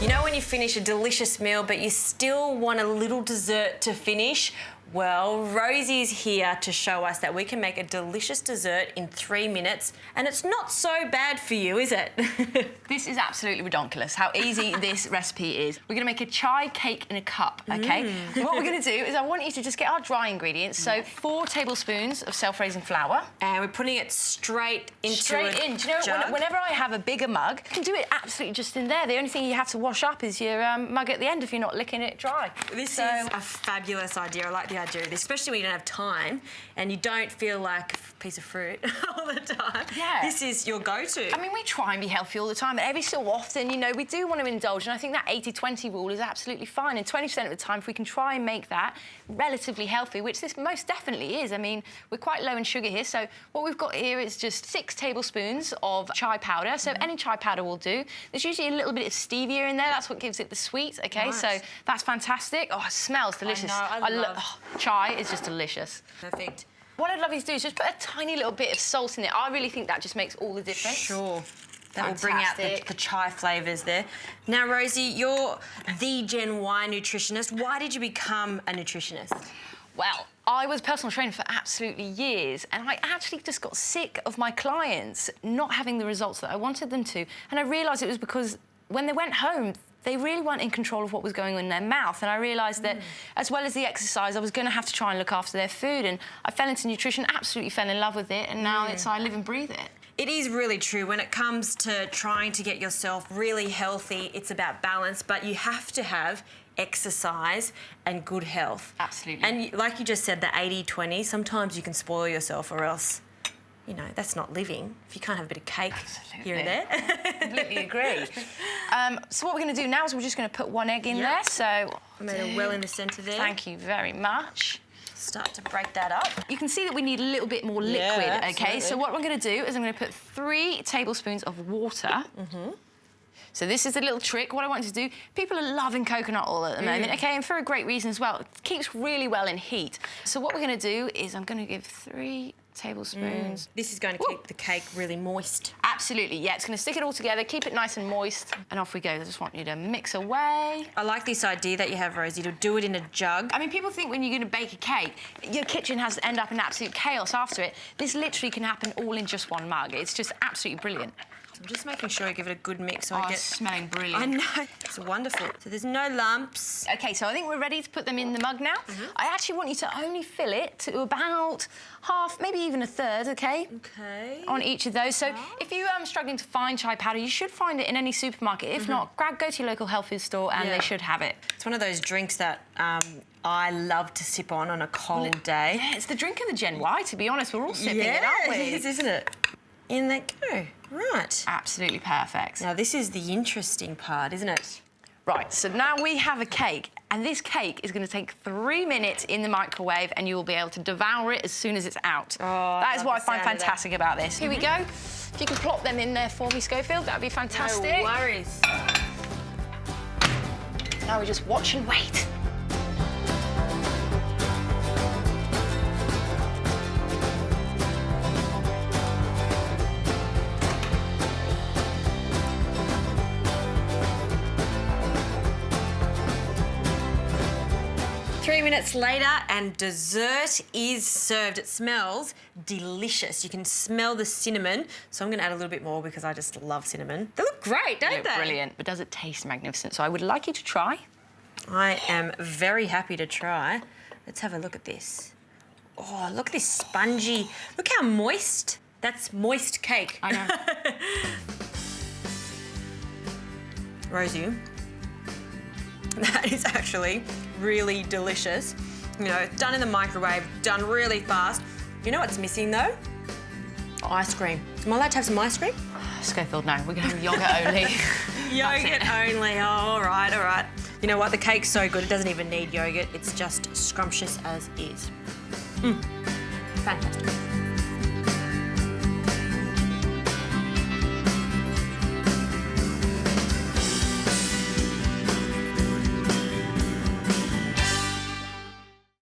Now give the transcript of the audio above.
You know when you finish a delicious meal but you still want a little dessert to finish? Well, Rosie's here to show us that we can make a delicious dessert in 3 minutes, and it's not so bad for you, is it? This is absolutely ridiculous, how easy this recipe is. We're going to make a chai cake in a cup, OK? What we're going to do is I want you to just get our dry ingredients, so 4 tablespoons of self-raising flour. And we're putting it straight into Straight in. Do you know what? Whenever I have a bigger mug, you can do it absolutely just in there. The only thing you have to wash up is your mug at the end if you're not licking it dry. This is a fabulous idea. I like the idea of this, especially when you don't have time and you don't feel like a piece of fruit all the time. Yeah. This is your go-to. I mean, we try and be healthy all the time, but every so often, you know, we do want to indulge, and I think that 80-20 rule is absolutely fine. And 20% of the time, if we can try and make that relatively healthy, which this most definitely is. I mean, we're quite low in sugar here, so what we've got here is just 6 tablespoons of chai powder. So any chai powder will do. There's usually a little bit of stevia in there. That's what gives it the sweet, OK? Nice. So that's fantastic. Oh, it smells delicious. I love chai is just delicious. Perfect. What I'd love you to do is just put a tiny little bit of salt in it. I really think that just makes all the difference. Sure. That will bring out the chai flavours there. Now, Rosie, you're the Gen Y nutritionist. Why did you become a nutritionist? Well, I was a personal trainer for absolutely years, and I actually just got sick of my clients not having the results that I wanted them to. And I realised it was because when they went home, they really weren't in control of what was going on in their mouth. And I realised that, as well as the exercise, I was going to have to try and look after their food. And I fell into nutrition, absolutely fell in love with it, and now I live and breathe it. It is really true. When it comes to trying to get yourself really healthy, it's about balance, but you have to have exercise and good health. Absolutely. And like you just said, the 80-20, sometimes you can spoil yourself or else, you know, that's not living. If you can't have a bit of cake here and there. Completely agree. So what we're going to do now is we're just going to put 1 egg in there. So I made it well in the centre there. Thank you very much. Start to break that up. You can see that we need a little bit more liquid, Yeah, OK? So what I'm going to do is I'm going to put 3 tablespoons of water. So this is a little trick. What I want you to do, people are loving coconut oil at the moment, OK, and for a great reason as well. It keeps really well in heat. So what we're going to do is I'm going to give 3 tablespoons. This is going to keep the cake really moist. Absolutely, yeah. It's going to stick it all together, keep it nice and moist, and off we go. I just want you to mix away. I like this idea that you have, Rosie, to do it in a jug. I mean, people think when you're going to bake a cake, your kitchen has to end up in absolute chaos after it. This literally can happen all in just 1 mug. It's just absolutely brilliant. So I'm just making sure I give it a good mix so I get... It's smelling brilliant. I know. It's wonderful. So there's no lumps. OK, so I think we're ready to put them in the mug now. I actually want you to only fill it to about half, maybe even a third, OK? OK. On each of those. So if you're struggling to find chai powder, you should find it in any supermarket. If not, go to your local health food store and they should have it. It's one of those drinks that I love to sip on a cold day. Yeah, it's the drink of the Gen Y, to be honest. We're all sipping it, aren't we? It is, isn't it? In they go. Right. Absolutely perfect. Now, this is the interesting part, isn't it? Right, so now we have a cake, and this cake is going to take 3 minutes in the microwave, and you will be able to devour it as soon as it's out. Oh, that is what I find fantastic about this. Here we go. If you can plop them in there for me, Schofield, that would be fantastic. No worries. Now we just watch and wait. Three minutes later and dessert is served. It smells delicious. You can smell the cinnamon. So I'm going to add a little bit more because I just love cinnamon. They look great, don't they? Brilliant, but does it taste magnificent? So I would like you to try. I am very happy to try. Let's have a look at this. Oh, look at this spongy. Look how moist. That's moist cake. I know. Rosie, that is actually really delicious. You know, done in the microwave, done really fast. You know what's missing though? Ice cream. Am I allowed to have some ice cream? Schofield, no. We're going to have yogurt only. Yogurt only. Oh, all right, all right. You know what? The cake's so good, it doesn't even need yogurt. It's just scrumptious as is. Fantastic.